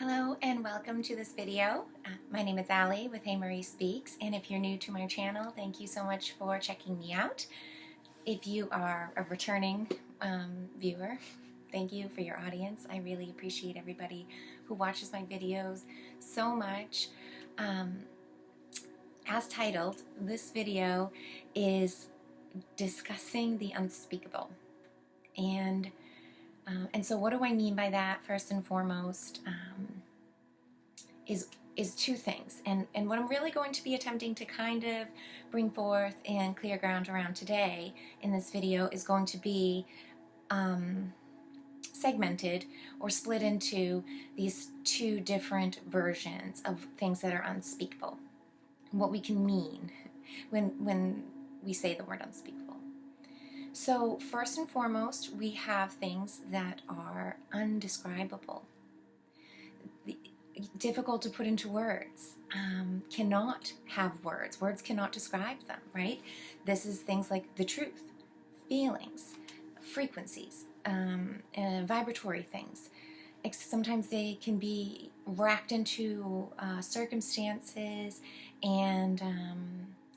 Hello and welcome to this video. My name is Allie with Hey Marie Speaks, and if you're new to my channel, thank you so much for checking me out. If you are a returning viewer, thank you for your audience. I really appreciate everybody who watches my videos so much. As titled, this video is discussing the unspeakable. And so what do I mean by that? First and foremost, is two things. And what I'm really going to be attempting to kind of bring forth and clear ground around today in this video is going to be segmented or split into these two different versions of things that are unspeakable. What we can mean when we say the word unspeakable. So first and foremost, we have things that are indescribable, difficult to put into words, cannot have words. Words cannot describe them, right? This is things like the truth, feelings, frequencies, vibratory things. Sometimes they can be wrapped into circumstances and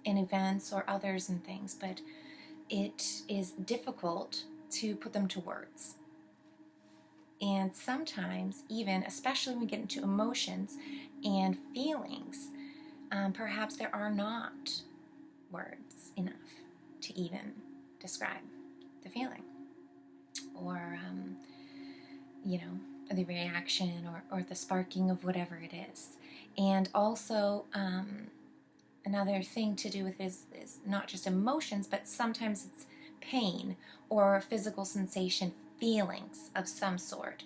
events or others and things, but it is difficult to put them to words. And sometimes even, especially when we get into emotions and feelings, perhaps there are not words enough to even describe the feeling or, the reaction or the sparking of whatever it is. And also, another thing to do with is not just emotions, but sometimes it's pain or physical sensation, feelings of some sort.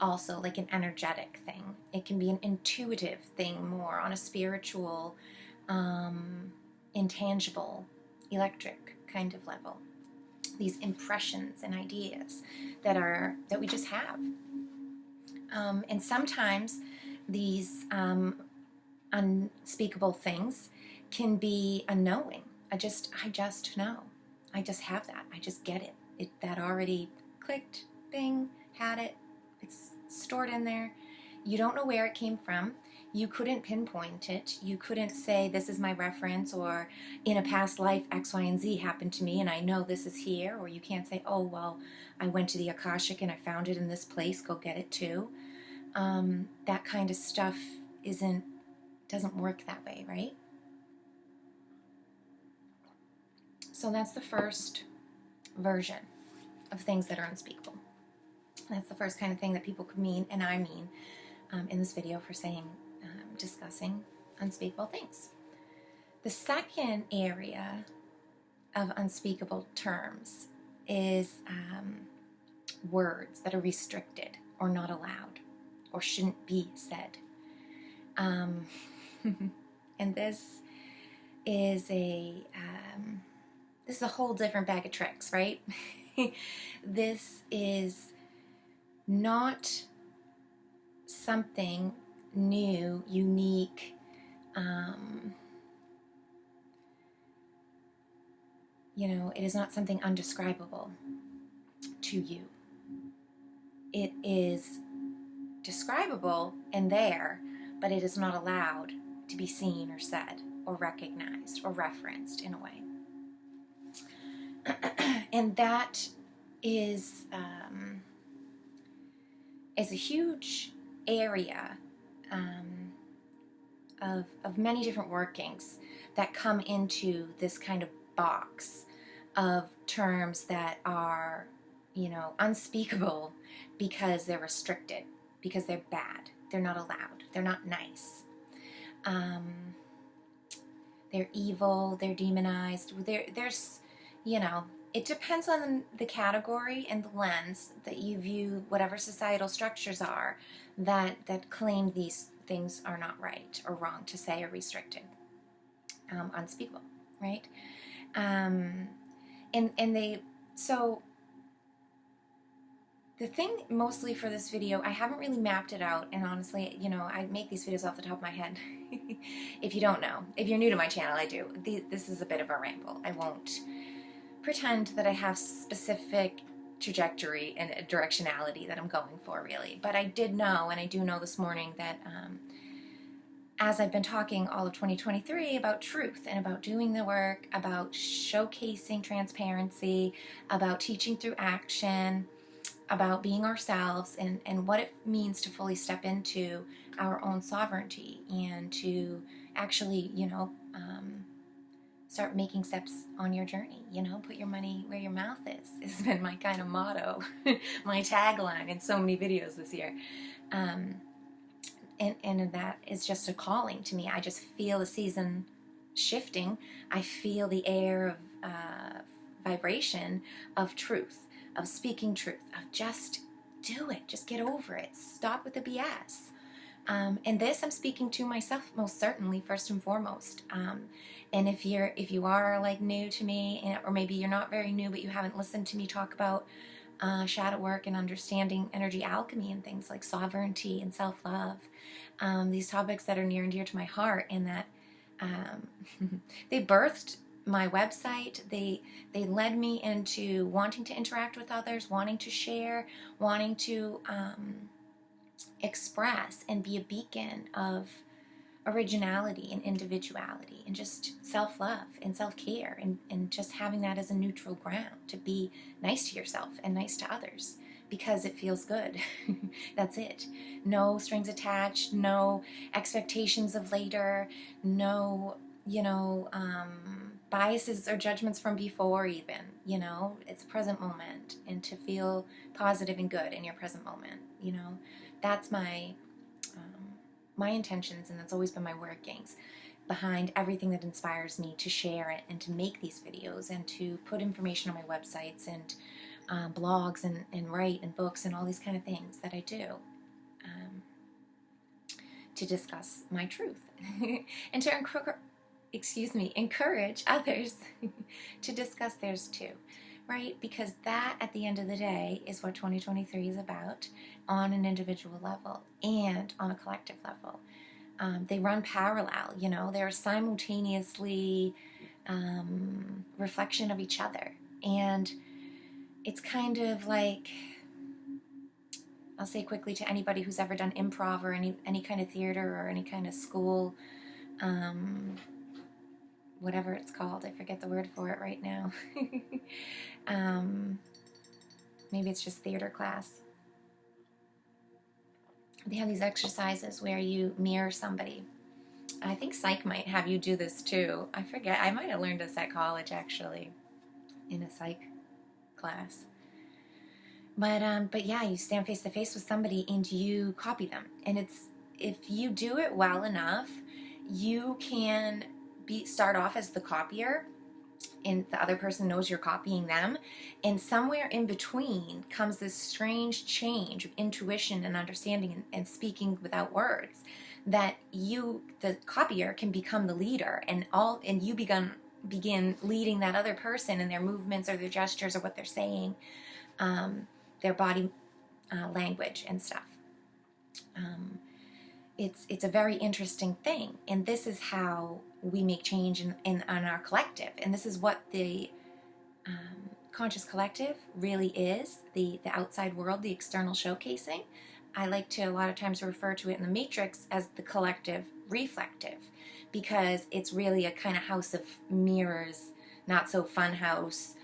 Also, like an energetic thing. It can be an intuitive thing more on a spiritual, intangible, electric kind of level. These impressions and ideas that we just have. And sometimes these unspeakable things can be a knowing. I just know. I just have that. I just get it. That already clicked, bing, had it. It's stored in there. You don't know where it came from. You couldn't pinpoint it. You couldn't say this is my reference, or in a past life X, Y, and Z happened to me and I know this is here. Or you can't say, oh, well, I went to the Akashic and I found it in this place, go get it too. That kind of stuff doesn't work that way, right? So that's the first version of things that are unspeakable. That's the first kind of thing that people could mean, and I mean, in this video for saying, discussing unspeakable things. The second area of unspeakable terms is words that are restricted or not allowed or shouldn't be said. And this is a whole different bag of tricks, right? This is not something new, unique, it is not something undescribable to you. It is describable and there, but it is not allowed to be seen or said or recognized or referenced in a way. And that is a huge area of many different workings that come into this kind of box of terms that are, unspeakable because they're restricted, because they're bad, they're not allowed, they're not nice. They're evil, they're demonized, there's, it depends on the category and the lens that you view whatever societal structures are that claim these things are not right or wrong to say or restricted, unspeakable, right? So the thing mostly for this video, I haven't really mapped it out, and honestly, I make these videos off the top of my head. If you don't know, if you're new to my channel, I do. This is a bit of a ramble. I won't pretend that I have specific trajectory and directionality that I'm going for, really. But I did know, and I do know this morning, that as I've been talking all of 2023 about truth and about doing the work, about showcasing transparency, about teaching through action, about being ourselves, and what it means to fully step into our own sovereignty and to actually, start making steps on your journey. Put your money where your mouth is. It's been my kind of motto, my tagline in so many videos this year. And that is just a calling to me. I just feel the season shifting. I feel the air of vibration of truth, of speaking truth, of just do it. Just get over it. Stop with the BS. And this I'm speaking to myself most certainly, first and foremost. And if you are like new to me, or maybe you're not very new, but you haven't listened to me talk about shadow work and understanding energy alchemy and things like sovereignty and self-love, these topics that are near and dear to my heart, and that they birthed my website. They led me into wanting to interact with others, wanting to share, wanting to express and be a beacon of originality and individuality and just self-love and self-care, and just having that as a neutral ground to be nice to yourself and nice to others because it feels good. That's it. No strings attached, no expectations of later, no, biases or judgments from before even, it's present moment, and to feel positive and good in your present moment, that's my intentions, and that's always been my workings behind everything that inspires me to share it and to make these videos and to put information on my websites and blogs and write and books and all these kind of things that I do to discuss my truth and to encourage others to discuss theirs too, right? Because that, at the end of the day, is what 2023 is about on an individual level and on a collective level. They run parallel, they're simultaneously reflection of each other. And it's kind of like, I'll say quickly to anybody who's ever done improv or any kind of theater or any kind of school, whatever it's called, I forget the word for it right now. Maybe it's just theater class. They have these exercises where you mirror somebody. I think psych might have you do this too. I forget. I might have learned this at college, actually, in a psych class. But yeah, you stand face to face with somebody and you copy them. And if you do it well enough, you can start off as the copier, and the other person knows you're copying them, and somewhere in between comes this strange change of intuition and understanding and speaking without words, that you, the copier, can become the leader, and you begin leading that other person in their movements or their gestures or what they're saying, their body language and stuff. It's a very interesting thing, and this is how we make change in our collective, and this is what the conscious collective really is, the outside world, the external showcasing. I like to a lot of times refer to it in the Matrix as the collective reflective, because it's really a kind of house of mirrors, not so fun house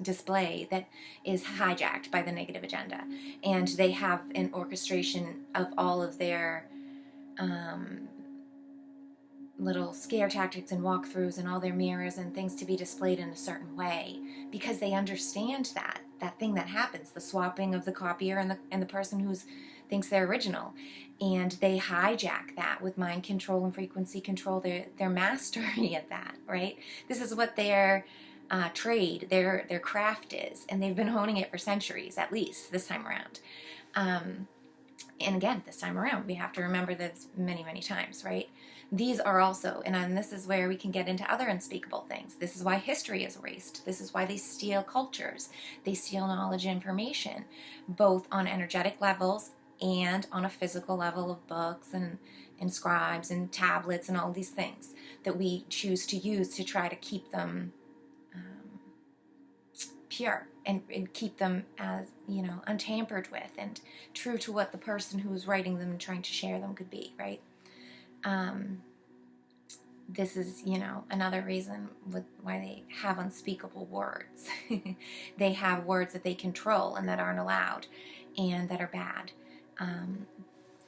display that is hijacked by the negative agenda, and they have an orchestration of all of their little scare tactics and walkthroughs and all their mirrors and things to be displayed in a certain way, because they understand that thing that happens, the swapping of the copier and the person who thinks they're original, and they hijack that with mind control and frequency control, their mastery at that, right? This is what their trade, their craft is, and they've been honing it for centuries, at least this time around. And again, this time around, we have to remember that many, many times, right? These are also, and this is where we can get into other unspeakable things. This is why history is erased. This is why they steal cultures. They steal knowledge and information, both on energetic levels and on a physical level of books and scribes and tablets and all these things that we choose to use to try to keep them pure and keep them as, untampered with and true to what the person who is writing them and trying to share them could be, right? This is, another reason why they have unspeakable words. They have words that they control and that aren't allowed and that are bad.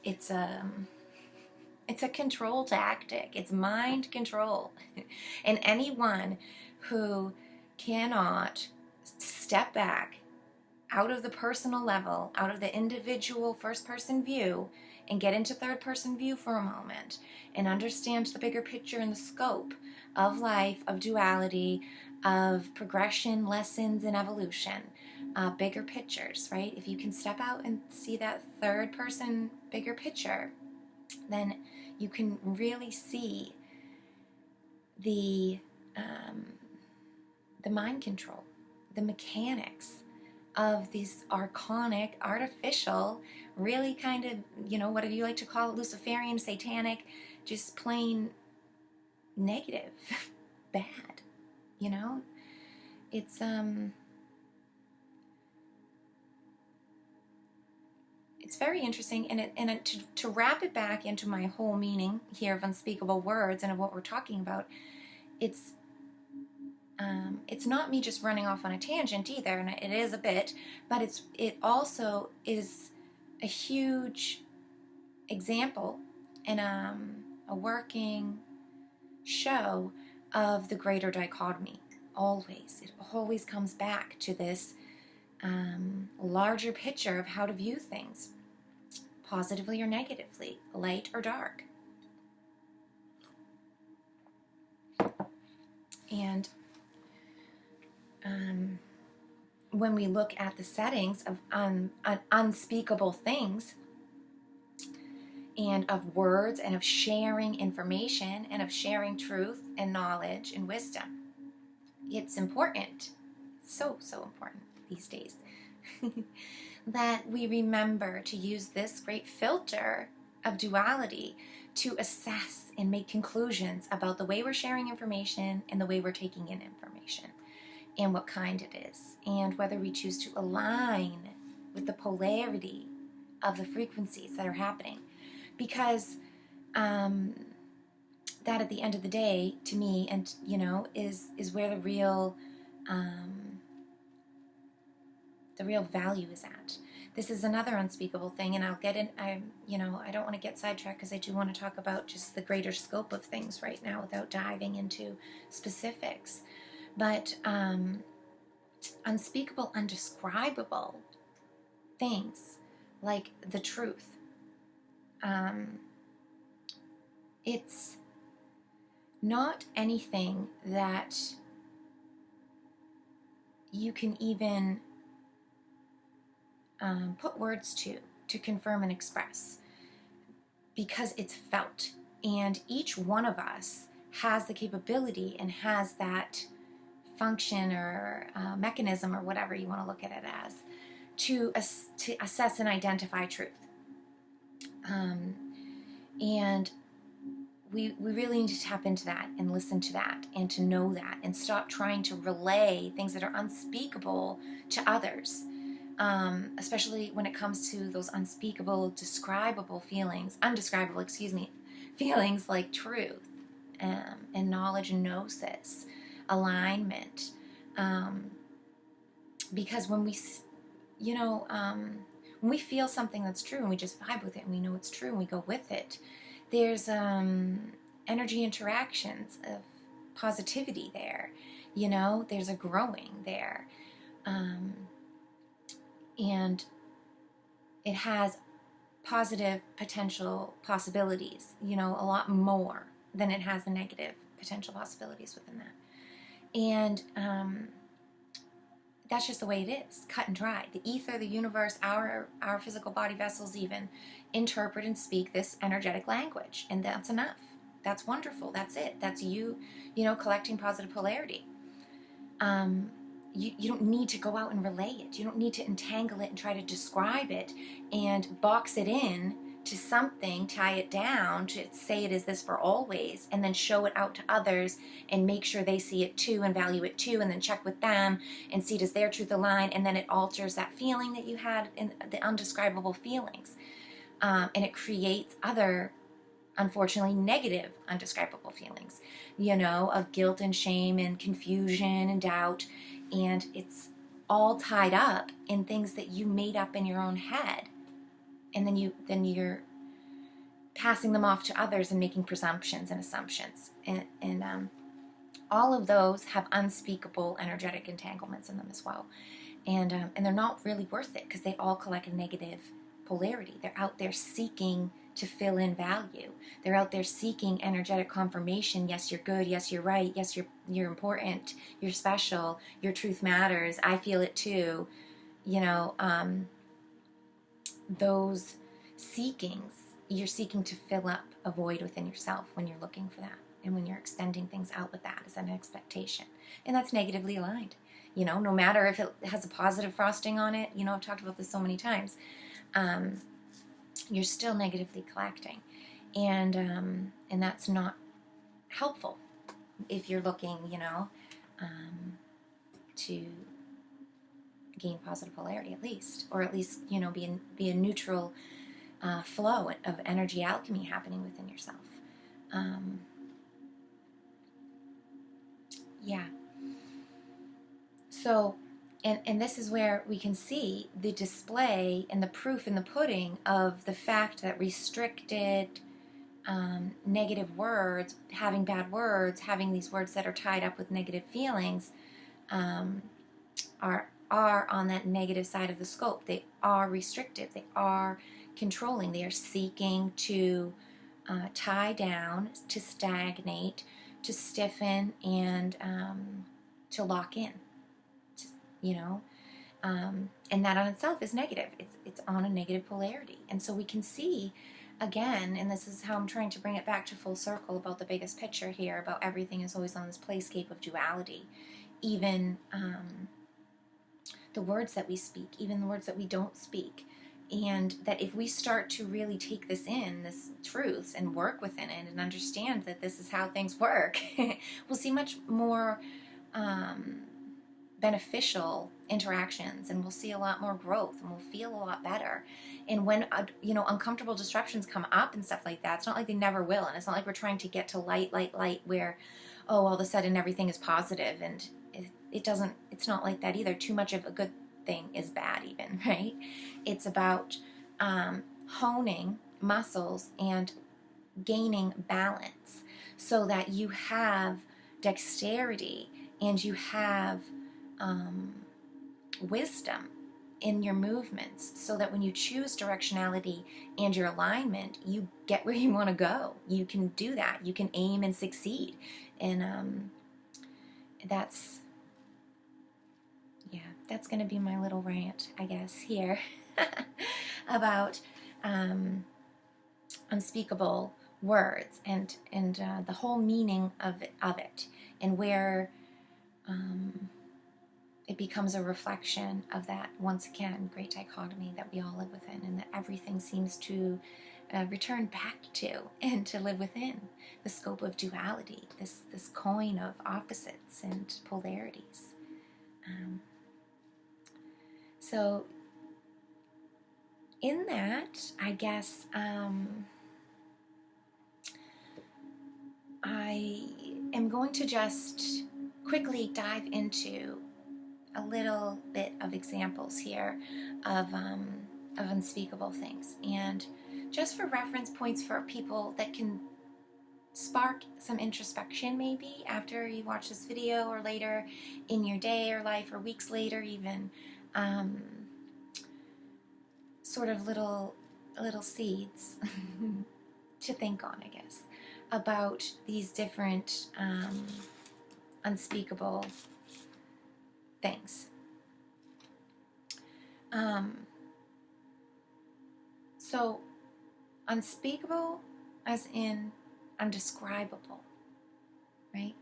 It's a control tactic. It's mind control. And anyone who cannot step back out of the personal level, out of the individual first-person view, and get into third-person view for a moment and understand the bigger picture and the scope of life, of duality, of progression, lessons, and evolution, bigger pictures, right? If you can step out and see that third-person bigger picture, then you can really see the mind control, the mechanics of these archonic, artificial, really kind of, what do you like to call it, Luciferian, satanic, just plain negative, bad, It's very interesting, and to wrap it back into my whole meaning here of unspeakable words and of what we're talking about, it's not me just running off on a tangent either, and it is a bit, but it also is a huge example and a working show of the greater dichotomy. It always comes back to this larger picture of how to view things, positively or negatively, light or dark. And when we look at the settings of unspeakable things and of words and of sharing information and of sharing truth and knowledge and wisdom, it's important, so important these days, that we remember to use this great filter of duality to assess and make conclusions about the way we're sharing information and the way we're taking in information and what kind it is, and whether we choose to align with the polarity of the frequencies that are happening. Because that, at the end of the day, to me, and is where the real value is at. This is another unspeakable thing, and I'll get in. I don't want to get sidetracked because I do want to talk about just the greater scope of things right now without diving into specifics. But unspeakable, undescribable things like the truth. It's not anything that you can even put words to confirm and express, because it's felt, and each one of us has the capability and has that function or mechanism, or whatever you want to look at it as, to assess and identify truth. And we really need to tap into that and listen to that and to know that and stop trying to relay things that are unspeakable to others, especially when it comes to those undescribable feelings like truth and knowledge and gnosis, alignment. Because when we feel something that's true and we just vibe with it and we know it's true and we go with it, there's energy interactions of positivity there, there's a growing there, and it has positive potential possibilities, a lot more than it has the negative potential possibilities within that. And that's just the way it is, cut and dry. The ether, the universe, our physical body vessels even interpret and speak this energetic language, and that's enough. That's wonderful. That's it. That's you, collecting positive polarity. You don't need to go out and relay it. You don't need to entangle it and try to describe it and box it in to something, tie it down to say it is this for always, and then show it out to others and make sure they see it too and value it too, and then check with them and see does their truth align, and then it alters that feeling that you had in the undescribable feelings. And it creates other, unfortunately, negative undescribable feelings, of guilt and shame and confusion and doubt. And it's all tied up in things that you made up in your own head. And then you're passing them off to others and making presumptions and assumptions. And all of those have unspeakable energetic entanglements in them as well. And they're not really worth it, because they all collect a negative polarity. They're out there seeking to fill in value. They're out there seeking energetic confirmation. Yes, you're good. Yes, you're right. Yes, you're important. You're special. Your truth matters. I feel it too. Those seekings, you're seeking to fill up a void within yourself when you're looking for that, and when you're extending things out with that as an expectation. And that's negatively aligned. No matter if it has a positive frosting on it, I've talked about this so many times, you're still negatively collecting. And that's not helpful if you're looking, to gain positive polarity, at least, or at least, be a neutral flow of energy alchemy happening within yourself. Yeah. So, and this is where we can see the display and the proof in the pudding of the fact that restricted, negative words, having bad words, having these words that are tied up with negative feelings, are on that negative side of the scope. They are restrictive. They are controlling. They are seeking to tie down, to stagnate, to stiffen, and to lock in. And that on itself is negative. It's on a negative polarity. And so we can see, again, and this is how I'm trying to bring it back to full circle about the biggest picture here, about everything is always on this playscape of duality. Even the words that we speak, even the words that we don't speak. And that if we start to really take this in, this truths, and work within it, and understand that this is how things work, we'll see much more beneficial interactions, and we'll see a lot more growth, and we'll feel a lot better. And when uncomfortable disruptions come up and stuff like that, it's not like they never will, and it's not like we're trying to get to light where all of a sudden everything is positive, and it doesn't. It's not like that either. Too much of a good thing is bad, even, right? It's about honing muscles and gaining balance so that you have dexterity and you have wisdom in your movements, so that when you choose directionality and your alignment, you get where you want to go. You can do that. You can aim and succeed. And that's going to be my little rant, I guess, here about unspeakable words and the whole meaning of it, and where it becomes a reflection of that, once again, great dichotomy that we all live within, and that everything seems to return back to and to live within the scope of duality, this coin of opposites and polarities. So in that, I guess I am going to just quickly dive into a little bit of examples here of unspeakable things, and just for reference points for people that can spark some introspection, maybe after you watch this video, or later in your day or life, or weeks later even, sort of little seeds to think on, I guess, about these different unspeakable things. So unspeakable as in indescribable, right?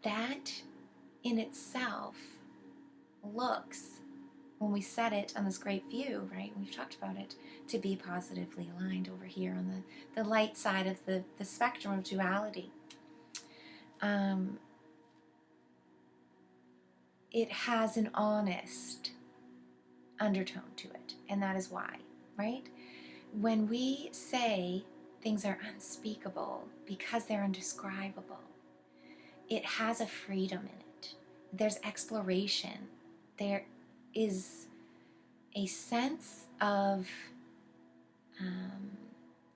That in itself looks when we set it on this great view, right? We've talked about it, to be positively aligned over here on the light side of the spectrum of duality. It has an honest undertone to it, and that is why, right? When we say things are unspeakable because they're indescribable, it has a freedom in it. There's exploration. There is a sense of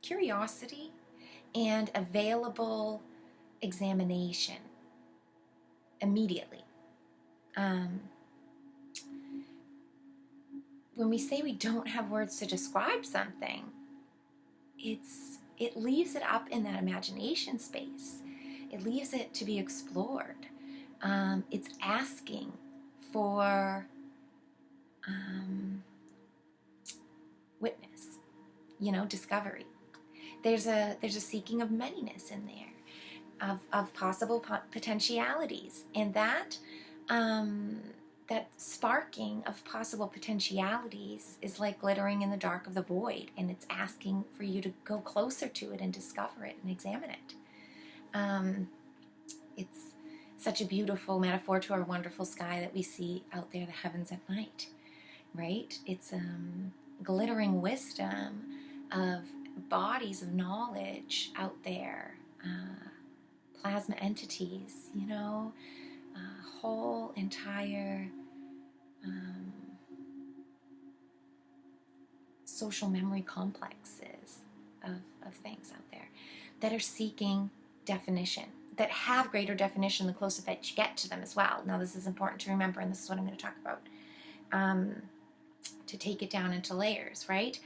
curiosity and available examination immediately. When we say we don't have words to describe something, it leaves it up in that imagination space. It leaves it to be explored. It's asking for witness, discovery. There's a seeking of manyness in there, of possible potentialities, and that sparking of possible potentialities is like glittering in the dark of the void, and it's asking for you to go closer to it and discover it and examine it. It's such a beautiful metaphor to our wonderful sky that we see out there, the heavens at night, right? It's glittering wisdom of bodies of knowledge out there, plasma entities, whole entire social memory complexes of things out there that are seeking definition, that have greater definition the closer that you get to them as well. Now, this is important to remember, and this is what I'm going to talk about, to take it down into layers, right?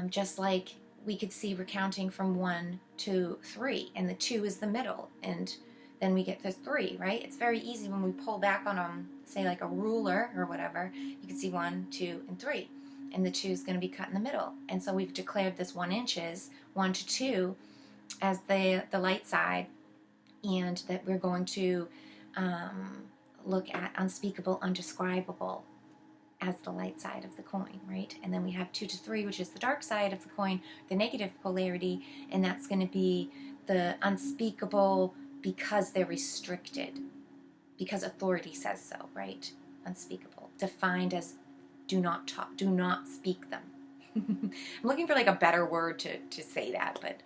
Just like we could see we're counting from 1 to 3, and the 2 is the middle, and then we get to 3, right? It's very easy when we pull back on say like a ruler or whatever, you can see 1, 2, and 3, and the 2 is going to be cut in the middle. And so we've declared this 1 inches, 1 to 2, as the light side, and that we're going to look at unspeakable, undescribable as the light side of the coin, right? And then we have 2 to 3, which is the dark side of the coin, the negative polarity, and that's going to be the unspeakable because they're restricted, because authority says so, right? Unspeakable, defined as do not talk, do not speak them. I'm looking for like a better word to say that, but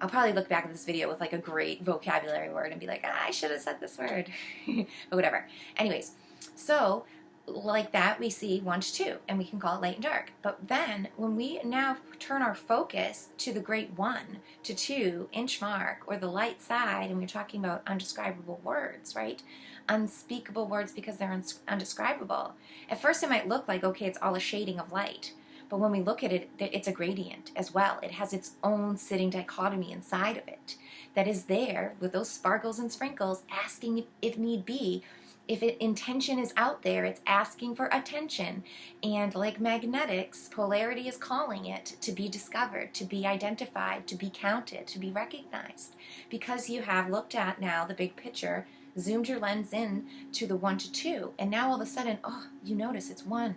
I'll probably look back at this video with like a great vocabulary word and be like, I should have said this word, but whatever. Anyways, so like that, we see 1 to 2, and we can call it light and dark. But then when we now turn our focus to the great 1 to 2 inch mark, or the light side, and we're talking about undescribable words, right? Unspeakable words because they're undescribable. At first it might look like, okay, it's all a shading of light. But when we look at it, it's a gradient as well. It has its own sitting dichotomy inside of it that is there with those sparkles and sprinkles, asking if need be. If intention is out there, it's asking for attention. And like magnetics, polarity is calling it to be discovered, to be identified, to be counted, to be recognized. Because you have looked at now the big picture, zoomed your lens in to the 1 to 2, and now all of a sudden, you notice it's 1,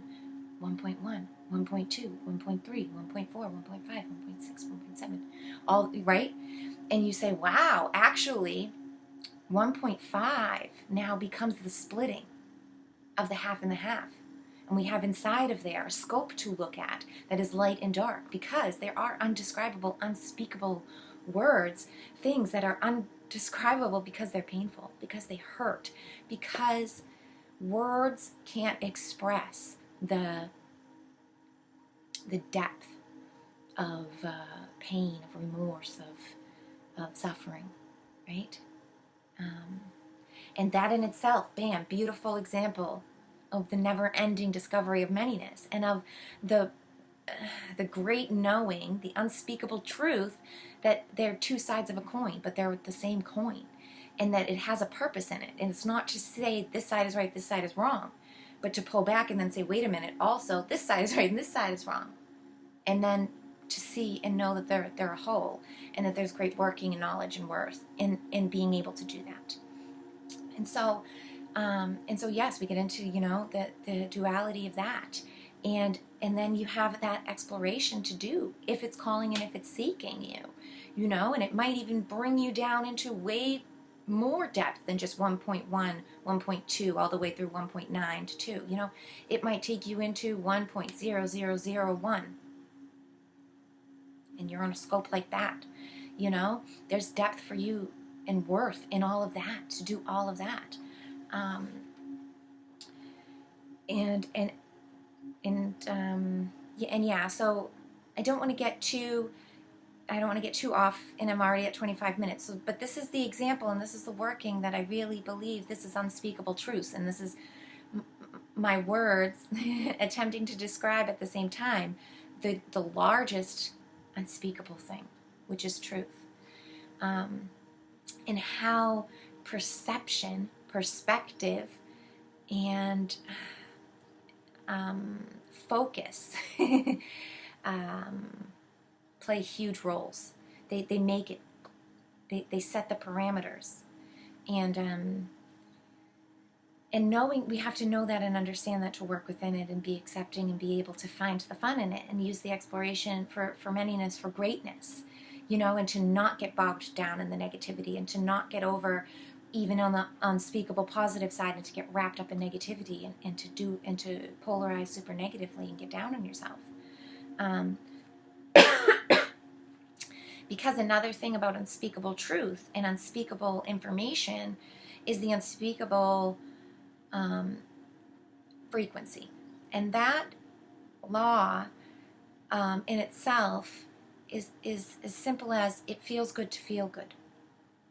1.1, 1.2, 1.3, 1.4, 1.5, 1.6, 1.7, all right? And you say, wow, actually 1.5 now becomes the splitting of the half and the half. And we have inside of there a scope to look at that is light and dark, because there are undescribable, unspeakable words, things that are undescribable because they're painful, because they hurt, because words can't express the depth of pain, of remorse, of suffering, right? And that in itself, bam, beautiful example of the never-ending discovery of manyness, and of the great knowing, the unspeakable truth that they're 2 sides of a coin, but they're the same coin, and that it has a purpose in it. And it's not to say this side is right, this side is wrong, but to pull back and then say, wait a minute, also this side is right and this side is wrong. And then to see and know that they're a whole, and that there's great working and knowledge and worth in being able to do that. And so And so, yes, we get into, the duality of that. And then you have that exploration to do, if it's calling and if it's seeking and it might even bring you down into way more depth than just 1.1, 1.2, all the way through 1.9 to 2. It might take you into 1.0001, and you're on a scope like that. There's depth for you and worth in all of that, to do all of that. So I don't want to get too off, and I'm already at 25 minutes. So, but this is the example, and this is the working that I really believe. This is unspeakable truths, and this is my words attempting to describe at the same time the largest unspeakable thing, which is truth, and how perception, perspective, and focus play huge roles. They make it. They set the parameters, and knowing, we have to know that and understand that to work within it and be accepting and be able to find the fun in it and use the exploration for manyness, for greatness, and to not get bogged down in the negativity, and to not get over even on the unspeakable positive side, and to get wrapped up in negativity, and to polarize super negatively and get down on yourself. Because another thing about unspeakable truth and unspeakable information is the unspeakable frequency. And that law in itself is as simple as, it feels good to feel good,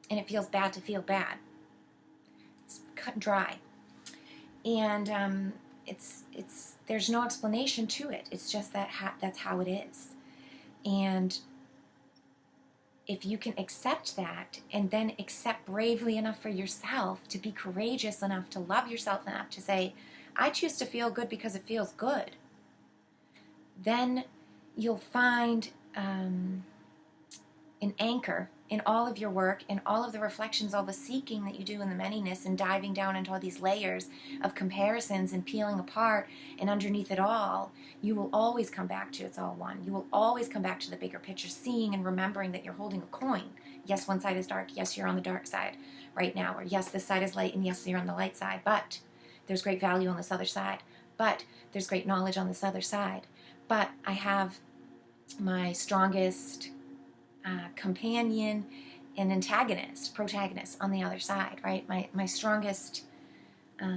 and it feels bad to feel bad. It's cut and dry. And there's no explanation to it. It's just that's how it is. And if you can accept that, and then accept bravely enough for yourself, to be courageous enough to love yourself enough to say, I choose to feel good because it feels good, then you'll find an anchor in all of your work, in all of the reflections, all the seeking that you do in the manyness, and diving down into all these layers of comparisons and peeling apart, and underneath it all, you will always come back to it's all one. You will always come back to the bigger picture, seeing and remembering that you're holding a coin. Yes, one side is dark. Yes, you're on the dark side right now. Or yes, this side is light, and yes, you're on the light side. But there's great value on this other side. But there's great knowledge on this other side. But I have my strongest companion and antagonist, protagonist on the other side, right? My strongest, I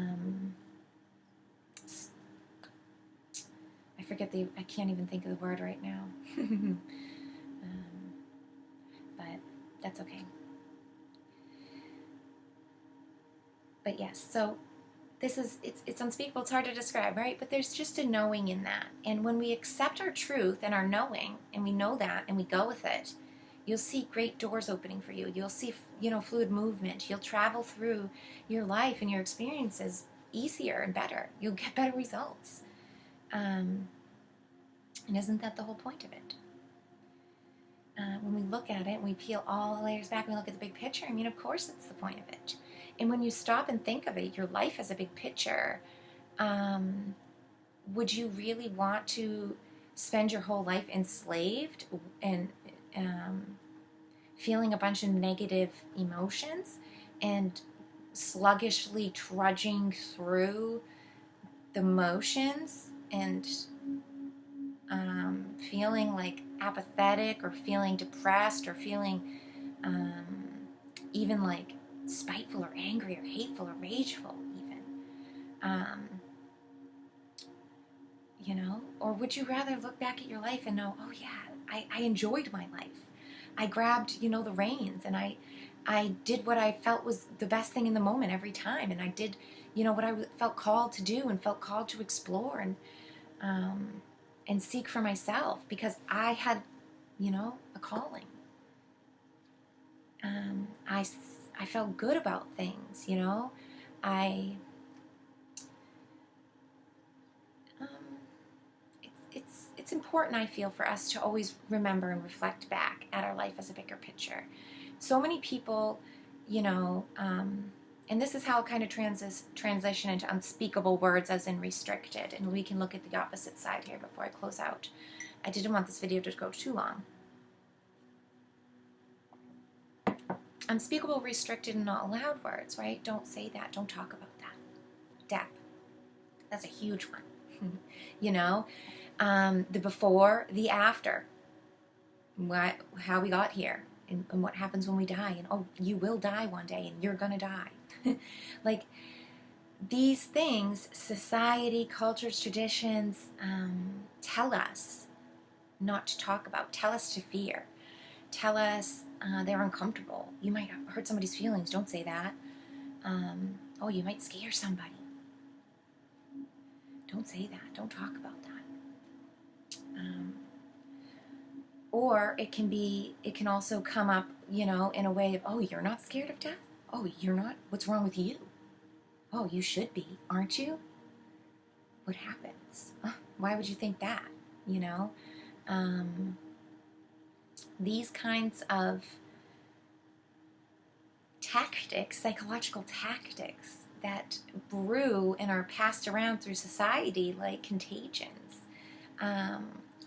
can't even think of the word right now. But that's okay. But yes, so it's unspeakable, it's hard to describe, right? But there's just a knowing in that. And when we accept our truth and our knowing, and we know that, and we go with it, you'll see great doors opening for you. You'll see, fluid movement. You'll travel through your life and your experiences easier and better. You'll get better results. And isn't that the whole point of it? When we look at it, and we peel all the layers back, and we look at the big picture, of course that's the point of it. And when you stop and think of it, your life as a big picture, would you really want to spend your whole life enslaved and feeling a bunch of negative emotions and sluggishly trudging through the motions and feeling like apathetic, or feeling depressed, or feeling even like spiteful or angry or hateful or rageful even? Or would you rather look back at your life and know, oh yeah, I enjoyed my life. I grabbed, the reins, and I did what I felt was the best thing in the moment every time, and I did, what I felt called to do and felt called to explore and seek for myself, because I had, a calling. I felt good about things, It's important, I feel, for us to always remember and reflect back at our life as a bigger picture. So many people, And this is how it kind of transition into unspeakable words, as in restricted. And we can look at the opposite side here before I close out. I didn't want this video to go too long. Unspeakable, restricted, and not allowed words, right? Don't say that. Don't talk about that. Death. That's a huge one. You know? The before, the after. How we got here. And what happens when we die. And, oh, you will die one day, and you're going to die. Like, these things, society, cultures, traditions, tell us not to talk about. Tell us to fear. Tell us they're uncomfortable. You might hurt somebody's feelings. Don't say that. Oh, you might scare somebody. Don't say that. Don't talk about that. Or it can also come up, you know, in a way of, oh, you're not scared of death? Oh, you're not? What's wrong with you? Oh, you should be, aren't you? What happens? Why would you think that? You know? These kinds of tactics, psychological tactics that brew and are passed around through society like contagions,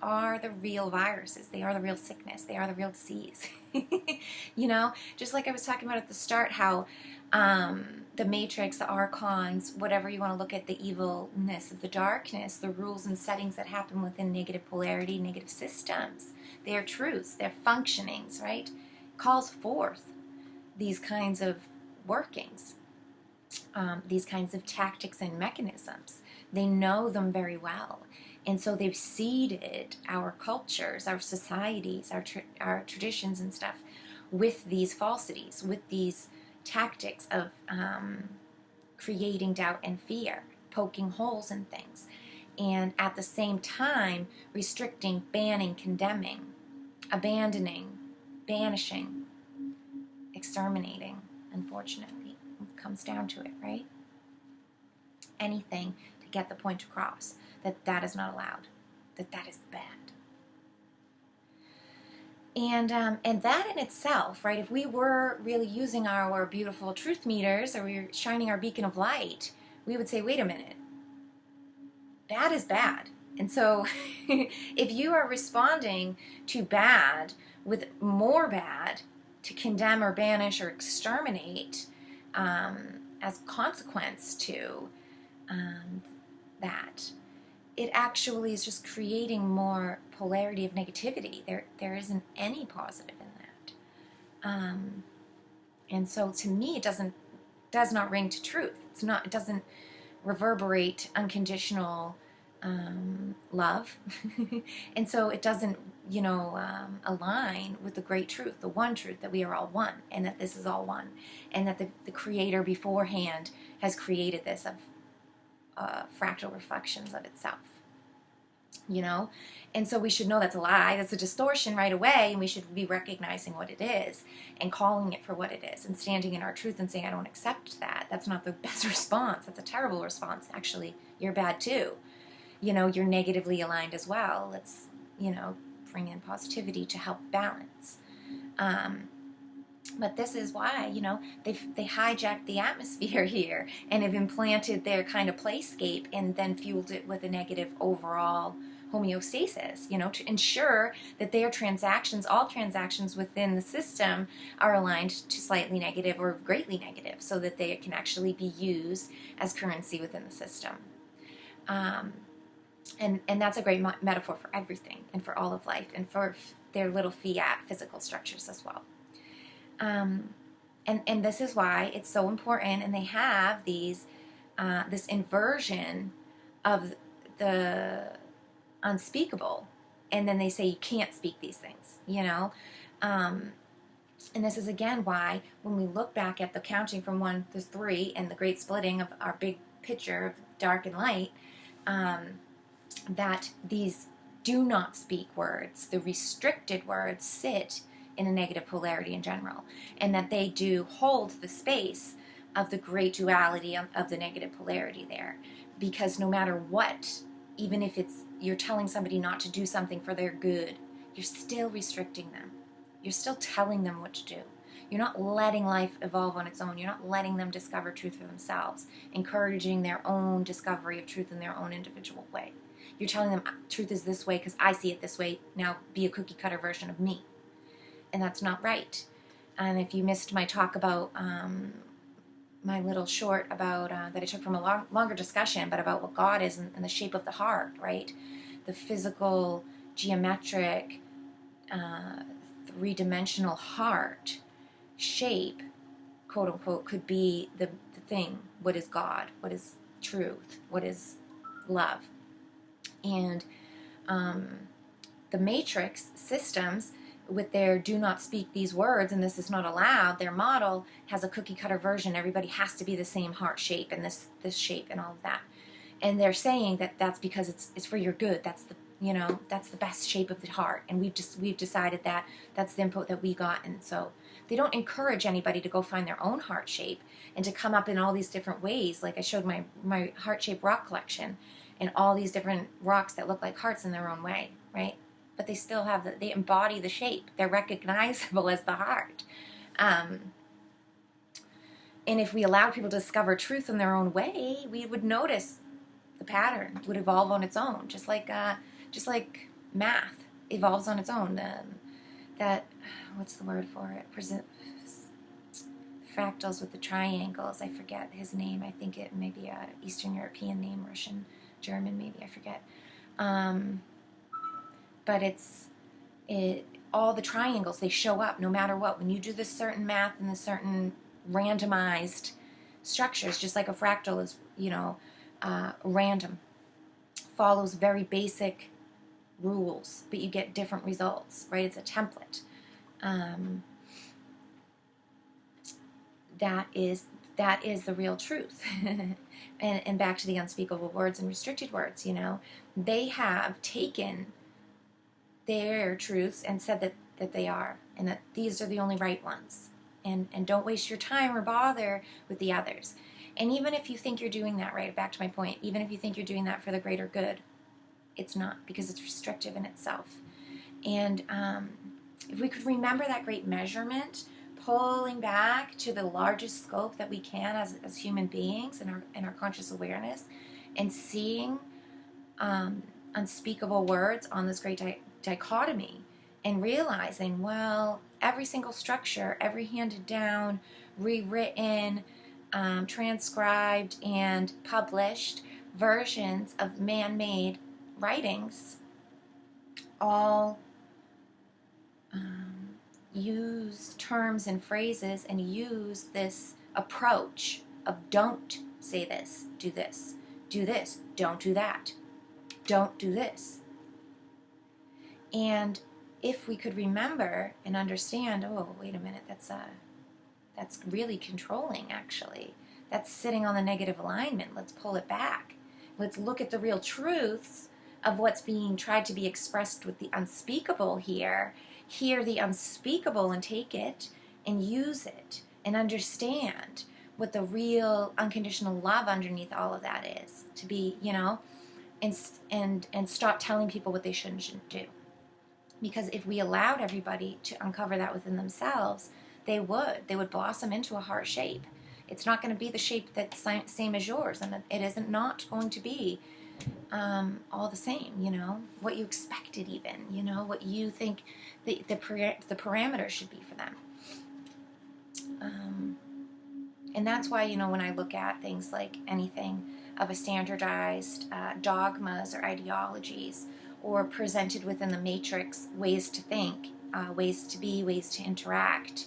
are the real viruses. They are the real sickness. They are the real disease. You know, just like I was talking about at the start, how the matrix, the archons, whatever you want to look at, the evilness of the darkness, the rules and settings that happen within negative polarity, negative systems, their truths, their functionings, right, calls forth these kinds of workings, these kinds of tactics and mechanisms. They know them very well. And so they've seeded our cultures, our societies, our traditions and stuff with these falsities, with these tactics of creating doubt and fear, poking holes in things, and at the same time restricting, banning, condemning, abandoning, banishing, exterminating, unfortunately. It comes down to it, right? Anything to get the point across that is not allowed, that is bad. And that in itself, right, if we were really using our beautiful truth meters, or we were shining our beacon of light, we would say, wait a minute, bad is bad. And so if you are responding to bad with more bad to condemn or banish or exterminate as consequence to that, it actually is just creating more polarity of negativity. There isn't any positive in that. And so to me, it does not ring to truth. It doesn't reverberate unconditional love. And so it doesn't, you know, align with the great truth, the one truth, that we are all one, and that this is all one, and that the Creator beforehand has created this of fractal reflections of itself, you know? And so we should know that's a lie, that's a distortion right away, and we should be recognizing what it is and calling it for what it is and standing in our truth and saying, I don't accept that. That's not the best response. That's a terrible response. Actually, you're bad too. You know, you're negatively aligned as well. Let's, you know, bring in positivity to help balance. But this is why, you know, they hijacked the atmosphere here and have implanted their kind of playscape and then fueled it with a negative overall homeostasis, you know, to ensure that their transactions, all transactions within the system, are aligned to slightly negative or greatly negative, so that they can actually be used as currency within the system. And that's a great metaphor for everything and for all of life and for their little fiat physical structures as well. And this is why it's so important, and they have these this inversion of the unspeakable, and then they say you can't speak these things, you know. And this is again why, when we look back at the counting from 1 to 3 and the great splitting of our big picture of dark and light, that these do not speak words, the restricted words, sit in a negative polarity in general, and that they do hold the space of the great duality of the negative polarity there, because no matter what, even if you're telling somebody not to do something for their good, you're still restricting them. You're still telling them what to do. You're not letting life evolve on its own. You're not letting them discover truth for themselves, encouraging their own discovery of truth in their own individual way. You're telling them truth is this way because I see it this way. Now be a cookie cutter version of me. And that's not right. And if you missed my talk about my little short about that I took from a longer discussion, but about what God is and the shape of the heart, right? The physical, geometric, three-dimensional heart shape, quote unquote, could be the thing. What is God? What is truth? What is love? And the matrix systems, with their do not speak these words and this is not allowed, their model has a cookie cutter version. Everybody has to be the same heart shape and this shape and all of that. And they're saying that that's because it's for your good. That's the that's the best shape of the heart. And we've decided that that's the input that we got. And so they don't encourage anybody to go find their own heart shape and to come up in all these different ways. Like I showed my heart shape rock collection and all these different rocks that look like hearts in their own way, right? But they still have they embody the shape. They're recognizable as the heart. And if we allowed people to discover truth in their own way, we would notice the pattern would evolve on its own, just like math evolves on its own. That what's the word for it? Fractals with the triangles. I forget his name. I think it may be a Eastern European name, Russian, German, maybe, I forget. But all the triangles, they show up no matter what. When you do this certain math and the certain randomized structures, just like a fractal is, random, follows very basic rules, but you get different results, right? It's a template. That is the real truth. and back to the unspeakable words and restricted words, they have taken their truths and said that they are, and that these are the only right ones. And don't waste your time or bother with the others. And even if you think you're doing that, right, back to my point, even if you think you're doing that for the greater good, it's not, because it's restrictive in itself. And if we could remember that great measurement, pulling back to the largest scope that we can as human beings in our conscious awareness, and seeing unspeakable words on this great dichotomy, and realizing, well, every single structure, every handed down, rewritten, transcribed, and published versions of man-made writings all use terms and phrases and use this approach of don't say this, do this, don't do that, don't do this. And if we could remember and understand, oh, wait a minute, that's really controlling, actually. That's sitting on the negative alignment. Let's pull it back. Let's look at the real truths of what's being tried to be expressed with the unspeakable here. Hear the unspeakable and take it and use it and understand what the real unconditional love underneath all of that is. To be, and stop telling people what they should and shouldn't do. Because if we allowed everybody to uncover that within themselves, they would blossom into a heart shape. It's not going to be the shape that's same as yours, and it isn't not going to be all the same, what you expected even, what you think the parameters should be for them. And that's why, when I look at things like anything of a standardized dogmas or ideologies, or presented within the matrix ways to think, ways to be, ways to interact,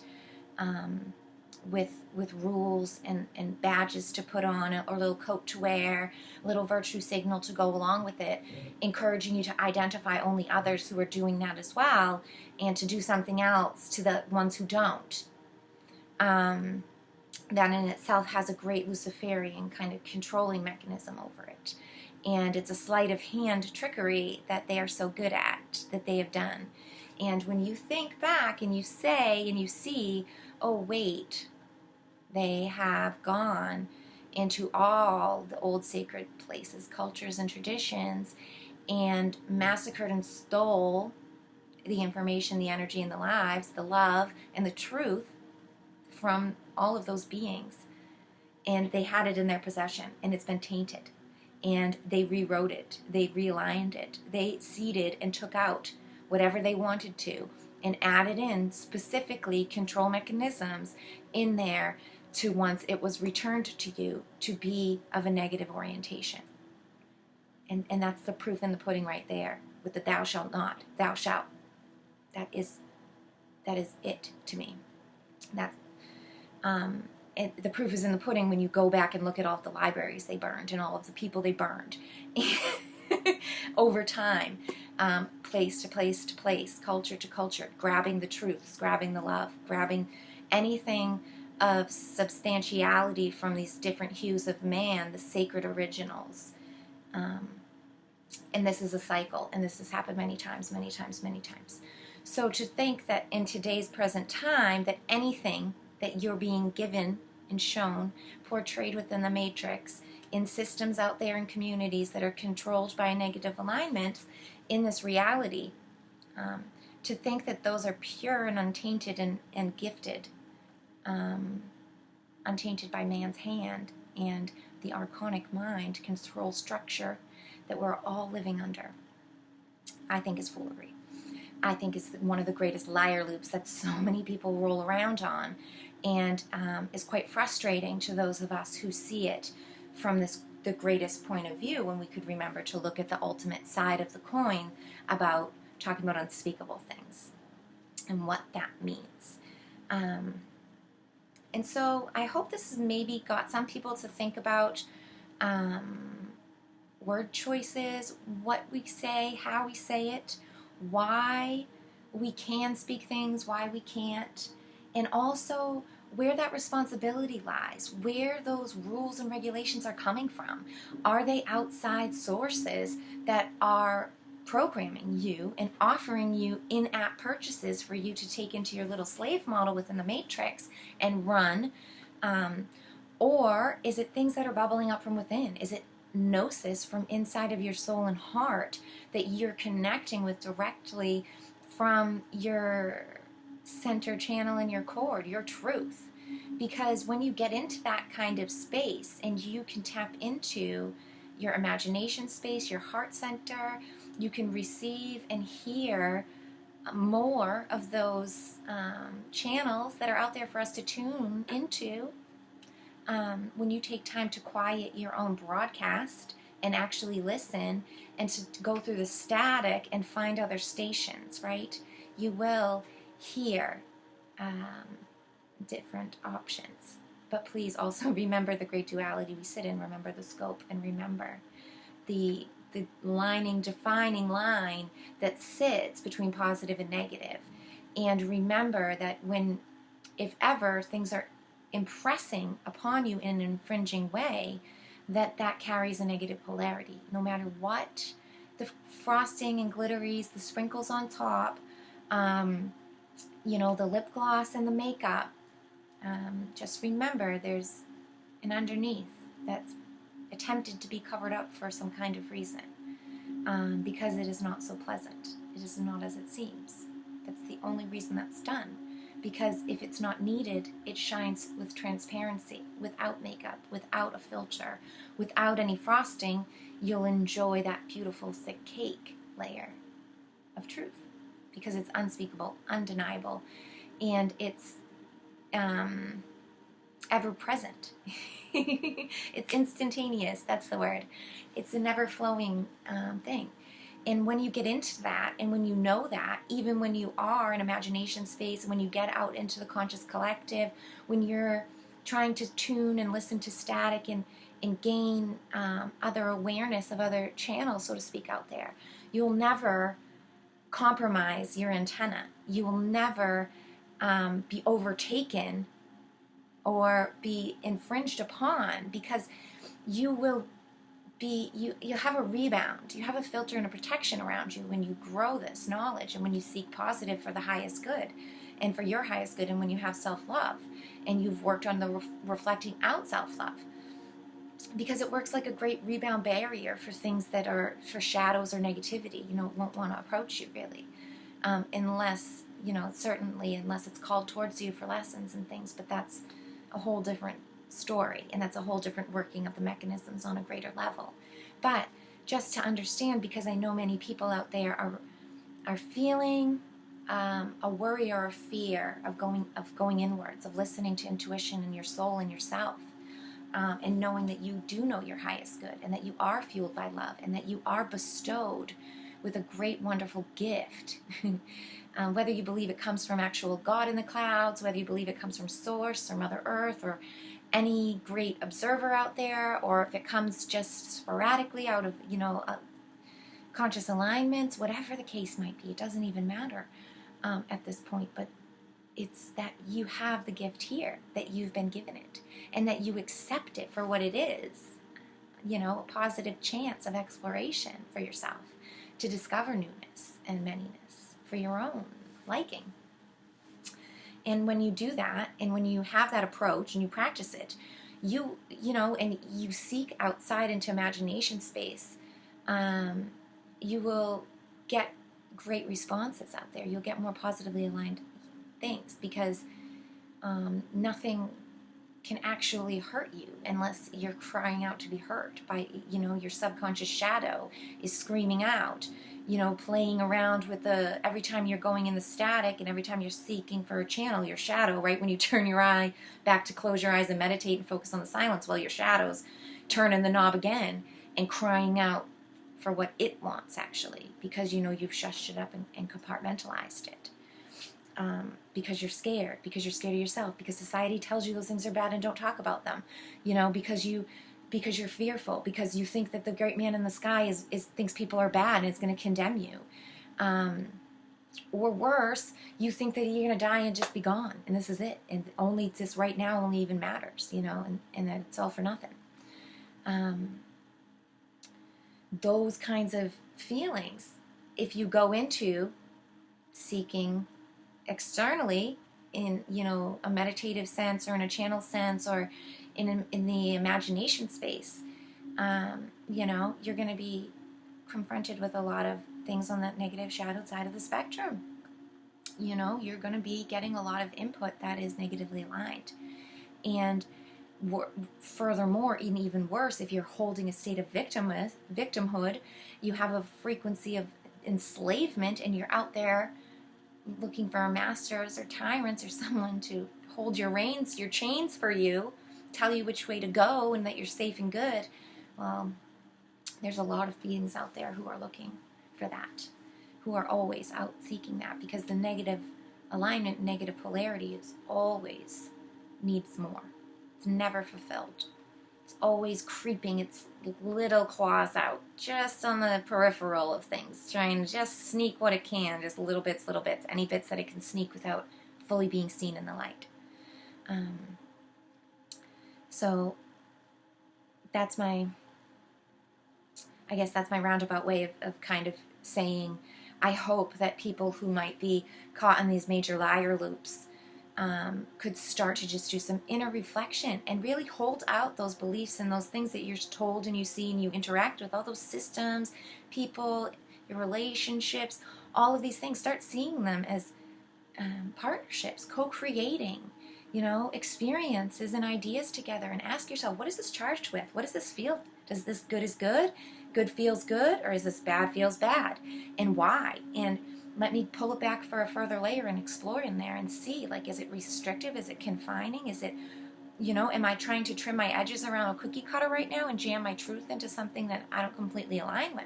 with rules and badges to put on, or a little coat to wear, a little virtue signal to go along with it, encouraging you to identify only others who are doing that as well, and to do something else to the ones who don't. That in itself has a great Luciferian kind of controlling mechanism over it. And it's a sleight of hand trickery that they are so good at, that they have done. And when you think back and you say and you see, oh wait, they have gone into all the old sacred places, cultures, and traditions, and massacred and stole the information, the energy, and the lives, the love, and the truth from all of those beings, and they had it in their possession, and it's been tainted. And they rewrote it, they realigned it, they seeded and took out whatever they wanted to, and added in specifically control mechanisms in there to, once it was returned to you, to be of a negative orientation. And that's the proof in the pudding right there, with the thou shalt not, thou shalt. That is it to me. That's the proof is in the pudding when you go back and look at all of the libraries they burned and all of the people they burned over time, place to place to place, culture to culture, grabbing the truths, grabbing the love, grabbing anything of substantiality from these different hues of man, the sacred originals. And this is a cycle, and this has happened many times, many times, many times. So to think that in today's present time, that anything that you're being given and shown, portrayed within the matrix, in systems out there in communities that are controlled by negative alignments in this reality, to think that those are pure and untainted and gifted, untainted by man's hand and the archonic mind control structure that we're all living under, I think is foolery. I think is one of the greatest liar loops that so many people roll around on, and is quite frustrating to those of us who see it from the greatest point of view, when we could remember to look at the ultimate side of the coin about talking about unspeakable things and what that means. And so I hope this has maybe got some people to think about word choices, what we say, how we say it, why we can speak things, why we can't, and also where that responsibility lies, where those rules and regulations are coming from. Are they outside sources that are programming you and offering you in-app purchases for you to take into your little slave model within the matrix and run? Or is it things that are bubbling up from within? Is it gnosis from inside of your soul and heart that you're connecting with directly from your center channel in your cord, your truth? Because when you get into that kind of space and you can tap into your imagination space, your heart center, you can receive and hear more of those channels that are out there for us to tune into. When you take time to quiet your own broadcast and actually listen and to go through the static and find other stations, right? You will hear different options. But please also remember the great duality we sit in, remember the scope, and remember the lining, defining line that sits between positive and negative. And remember that if ever things are impressing upon you in an infringing way, that carries a negative polarity. No matter what, the frosting and glitteries, the sprinkles on top, the lip gloss and the makeup, just remember there's an underneath that's attempted to be covered up for some kind of reason, because it is not so pleasant. It is not as it seems. That's the only reason that's done. Because if it's not needed, it shines with transparency, without makeup, without a filter, without any frosting. You'll enjoy that beautiful thick cake layer of truth, because it's unspeakable, undeniable, and it's ever present. It's instantaneous, that's the word. It's an ever-flowing thing. And when you get into that, and when you know that, even when you are in imagination space, when you get out into the conscious collective, when you're trying to tune and listen to static and gain other awareness of other channels, so to speak, out there, you'll never compromise your antenna. You will never be overtaken or be infringed upon, because you'll have a rebound. You have a filter and a protection around you when you grow this knowledge, and when you seek positive for the highest good and for your highest good, and when you have self-love and you've worked on the reflecting out self-love, because it works like a great rebound barrier for things that are for shadows or negativity. Won't want to approach you really, unless certainly unless it's called towards you for lessons and things, but that's a whole different story, and that's a whole different working of the mechanisms on a greater level. But just to understand, because I know many people out there are feeling a worry or a fear of going inwards, of listening to intuition and your soul and yourself, and knowing that you do know your highest good, and that you are fueled by love, and that you are bestowed with a great, wonderful gift. Whether you believe it comes from actual God in the clouds, whether you believe it comes from Source or Mother Earth or any great observer out there, or if it comes just sporadically out of, conscious alignments, whatever the case might be, it doesn't even matter at this point. But it's that you have the gift here, that you've been given it, and that you accept it for what it is, a positive chance of exploration for yourself, to discover newness and manyness for your own liking. And when you do that, and when you have that approach and you practice it, and you seek outside into imagination space, you will get great responses out there. You'll get more positively aligned things, because nothing can actually hurt you unless you're crying out to be hurt by, your subconscious shadow is screaming out, playing around with every time you're going in the static, and every time you're seeking for a channel, your shadow, right when you turn your eye back to close your eyes and meditate and focus on the silence, while your shadow's turning the knob again and crying out for what it wants, actually, because you've shushed it up and compartmentalized it. Because you're scared of yourself, because society tells you those things are bad and don't talk about them, because you're fearful, because you think that the great man in the sky thinks people are bad and is going to condemn you, or worse, you think that you're going to die and just be gone, and this is it, and only this right now only even matters, and that it's all for nothing. Those kinds of feelings, if you go into seeking externally in a meditative sense, or in a channel sense, or in the imagination space, you're going to be confronted with a lot of things on that negative shadowed side of the spectrum. You're going to be getting a lot of input that is negatively aligned, and furthermore, and even worse, if you're holding a state of victimhood, you have a frequency of enslavement, and you're out there looking for masters or tyrants or someone to hold your reins, your chains for you, tell you which way to go and that you're safe and good. Well, there's a lot of beings out there who are looking for that, who are always out seeking that, because the negative alignment, negative polarity is always needs more. It's never fulfilled. It's always creeping its little claws out just on the peripheral of things, trying to just sneak what it can, just little bits, any bits that it can sneak without fully being seen in the light. So that's my roundabout way of kind of saying, I hope that people who might be caught in these major liar loops could start to just do some inner reflection and really hold out those beliefs and those things that you're told and you see and you interact with, all those systems, people, your relationships, all of these things. Start seeing them as partnerships, co-creating, experiences and ideas together, and ask yourself, what is this charged with? What does this feel? Does this good is good? Good feels good? Or is this bad feels bad? And why? And let me pull it back for a further layer and explore in there and see, is it restrictive? Is it confining? Is it, am I trying to trim my edges around a cookie cutter right now and jam my truth into something that I don't completely align with?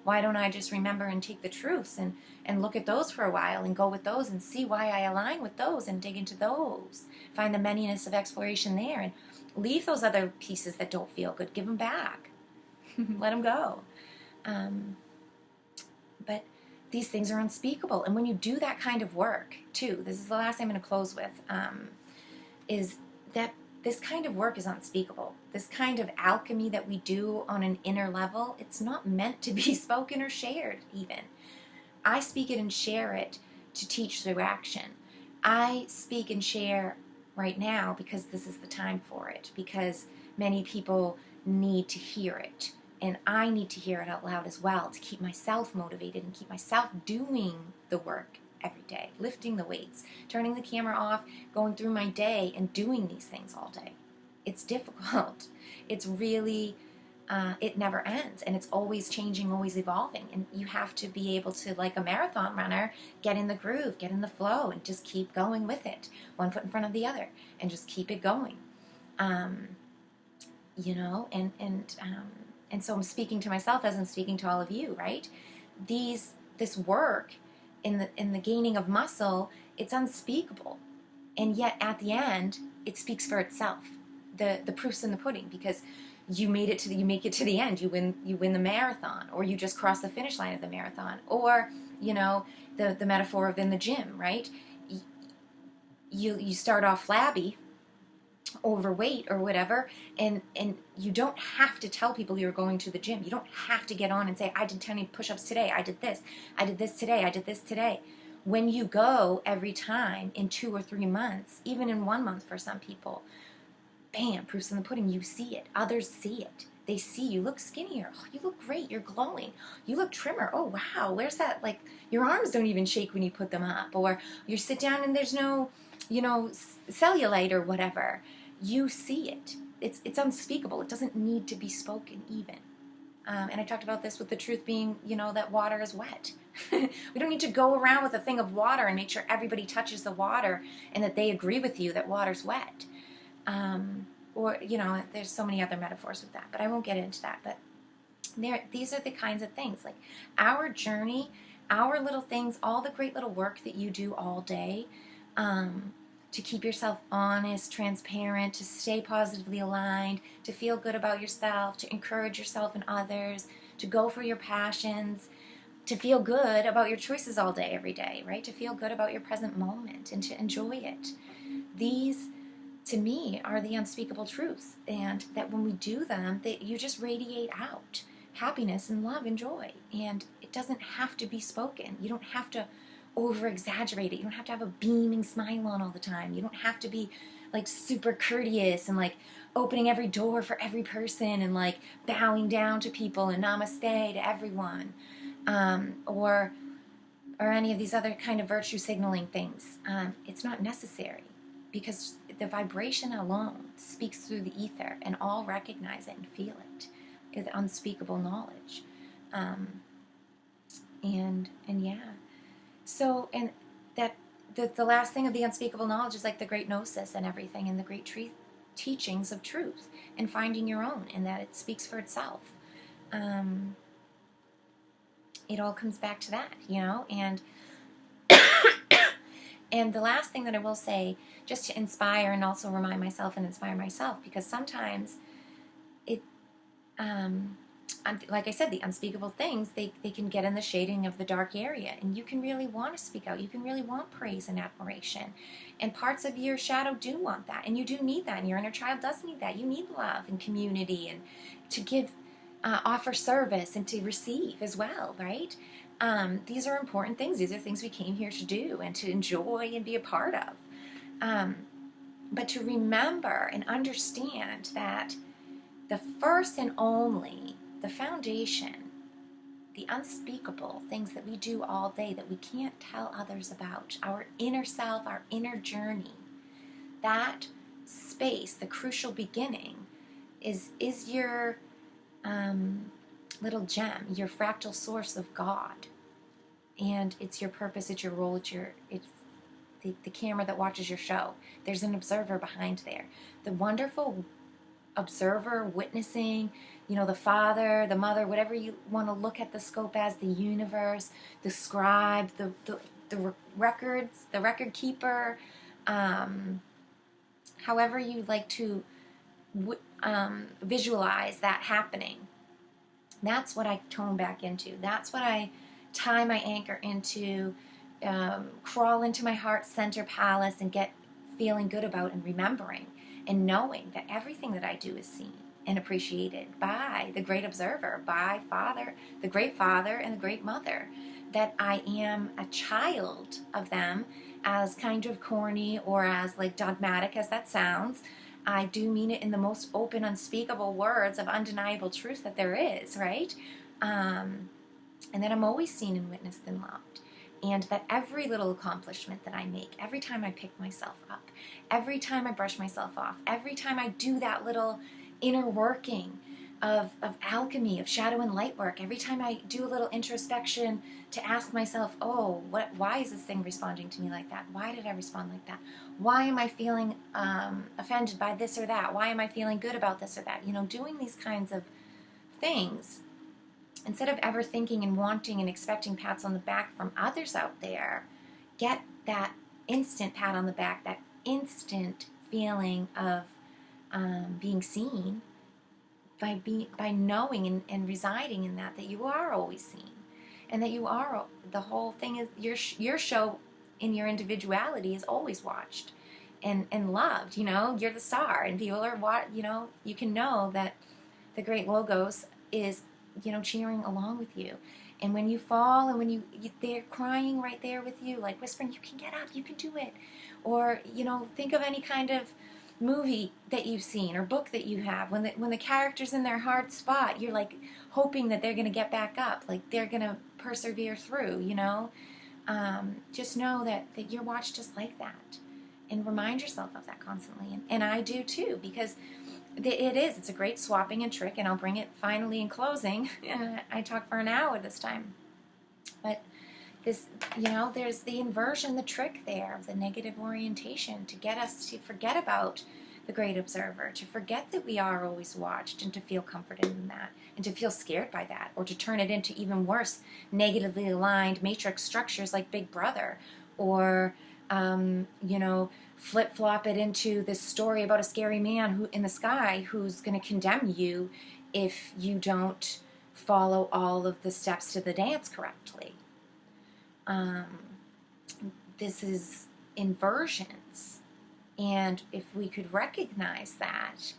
Why don't I just remember and take the truths and look at those for a while and go with those and see why I align with those and dig into those, find the manyness of exploration there, and leave those other pieces that don't feel good. Give them back. Let them go. But these things are unspeakable. And when you do that kind of work, too, this is the last I'm going to close with, is that this kind of work is unspeakable. This kind of alchemy that we do on an inner level, it's not meant to be spoken or shared, even. I speak it and share it to teach through action. I speak and share right now because this is the time for it, because many people need to hear it. And I need to hear it out loud as well to keep myself motivated and keep myself doing the work every day, lifting the weights, turning the camera off, going through my day and doing these things all day. It's difficult. It's really, it never ends, and it's always changing, always evolving, and you have to be able to, like a marathon runner, get in the groove, get in the flow, and just keep going with it, one foot in front of the other, and just keep it going. And so I'm speaking to myself as I'm speaking to all of you, right? This work in the gaining of muscle, it's unspeakable, and yet at the end, it speaks for itself. The proof's in the pudding, because you make it to the end. You win the marathon, or you just cross the finish line of the marathon, or the metaphor of in the gym, right? You start off flabby, overweight or whatever, and you don't have to tell people you're going to the gym. You don't have to get on and say, I did 10 push-ups today, I did this today, I did this today. When you go every time in 2 or 3 months, even in 1 month for some people, bam, proof's in the pudding. You see it. Others see it. They see you look skinnier. Oh, you look great. You're glowing. You look trimmer. Oh, wow. Where's that? Like, your arms don't even shake when you put them up. Or you sit down and there's no, cellulite or whatever. You see it. It's unspeakable. It doesn't need to be spoken even. And I talked about this with the truth being, that water is wet. We don't need to go around with a thing of water and make sure everybody touches the water and that they agree with you that water's wet. There's so many other metaphors with that, but I won't get into that. But these are the kinds of things, like our journey, our little things, all the great little work that you do all day, to keep yourself honest, transparent, to stay positively aligned, to feel good about yourself, to encourage yourself and others, to go for your passions, to feel good about your choices all day, every day, right? To feel good about your present moment and to enjoy it. These, to me, are the unspeakable truths, and that when we do them, you just radiate out happiness and love and joy, and it doesn't have to be spoken. You don't have to over-exaggerate it. You don't have to have a beaming smile on all the time. You don't have to be like super courteous and like opening every door for every person and like bowing down to people and namaste to everyone, or any of these other kind of virtue signaling things. It's not necessary, because the vibration alone speaks through the ether, and all recognize it and feel it. It's unspeakable knowledge. So, and that the last thing of the unspeakable knowledge is like the great gnosis and everything, and the great teachings of truth, and finding your own, and that it speaks for itself. It all comes back to that, and and the last thing that I will say, just to inspire and also remind myself and inspire myself, because sometimes it, like I said, the unspeakable things, they can get in the shading of the dark area, and you can really want to speak out. You can really want praise and admiration, and parts of your shadow do want that, and you do need that, and your inner child does need that. You need love and community, and to give, offer service, and to receive as well, right? These are important things. These are things we came here to do and to enjoy and be a part of. But to remember and understand that the first and only, the foundation, the unspeakable things that we do all day that we can't tell others about, our inner self, our inner journey, that space, the crucial beginning, is your little gem, your fractal source of God. And it's your purpose, it's your role, it's the camera that watches your show. There's an observer behind there. The wonderful observer witnessing, the father, the mother, whatever you want to look at the scope as, the universe, the scribe, the records, the record keeper, however you like to visualize that happening. That's what I tone back into. That's what I tie my anchor into, crawl into my heart center palace and get feeling good about, and remembering and knowing that everything that I do is seen and appreciated by the great observer, by Father, the great Father and the great Mother, that I am a child of them, as kind of corny or as like dogmatic as that sounds. I do mean it in the most open, unspeakable words of undeniable truth that there is, right? And that I'm always seen and witnessed and loved. And that every little accomplishment that I make, every time I pick myself up, every time I brush myself off, every time I do that little inner working of alchemy, of shadow and light work, every time I do a little introspection to ask myself, oh, why is this thing responding to me like that? Why did I respond like that? Why am I feeling offended by this or that? Why am I feeling good about this or that? You know, doing these kinds of things, instead of ever thinking and wanting and expecting pats on the back from others out there, get that instant pat on the back, that instant feeling of being seen by knowing and residing in that you are always seen, and that you are, the whole thing is, your show in your individuality is always watched and loved. You know, you're the star, and people are you know, you can know that the great Logos is, you know, cheering along with you. And when you fall, and when they're crying right there with you, like whispering, you can get up, you can do it. Or, you know, think of any kind of movie that you've seen or book that you have. When the character's in their hard spot, you're like hoping that they're going to get back up, like they're going to persevere through, you know. Just know that you're watched just like that. And remind yourself of that constantly. And I do too, because it's a great swapping and trick, and I'll bring it finally in closing. I talked for an hour this time. But this, you know, there's the inversion, the trick there of the negative orientation to get us to forget about the great observer, to forget that we are always watched, and to feel comforted in that, and to feel scared by that, or to turn it into even worse, negatively aligned matrix structures like Big Brother, or you know, flip-flop it into this story about a scary man who in the sky who's going to condemn you if you don't follow all of the steps to the dance correctly. This is inversions, and if we could recognize that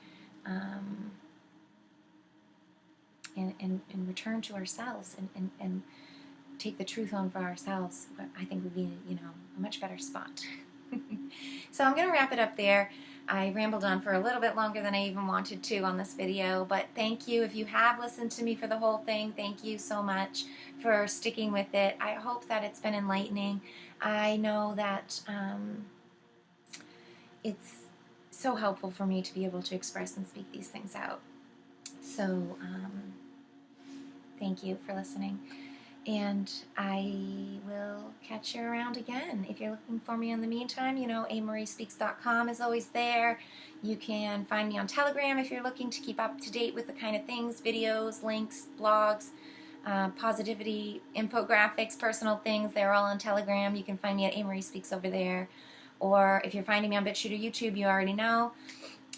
and return to ourselves and take the truth on for ourselves, I think would be, you know, a much better spot. So I'm going to wrap it up there. I rambled on for a little bit longer than I even wanted to on this video, but thank you. If you have listened to me for the whole thing, thank you so much for sticking with it. I hope that it's been enlightening. I know that it's so helpful for me to be able to express and speak these things out. So thank you for listening. And I will catch you around again. If you're looking for me in the meantime, you know, amariespeaks.com is always there. You can find me on Telegram if you're looking to keep up to date with the kind of things, videos, links, blogs, positivity, infographics, personal things. They're all on Telegram. You can find me at amariespeaks over there. Or if you're finding me on BitChute or YouTube, you already know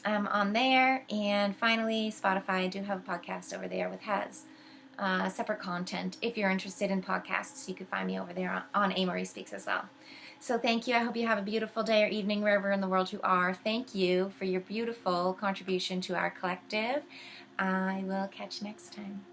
I'm on there. And finally, Spotify. I do have a podcast over there with Hez. Separate content. If you're interested in podcasts, you can find me over there on Marie Speaks as well. So thank you. I hope you have a beautiful day or evening wherever in the world you are. Thank you for your beautiful contribution to our collective. I will catch you next time.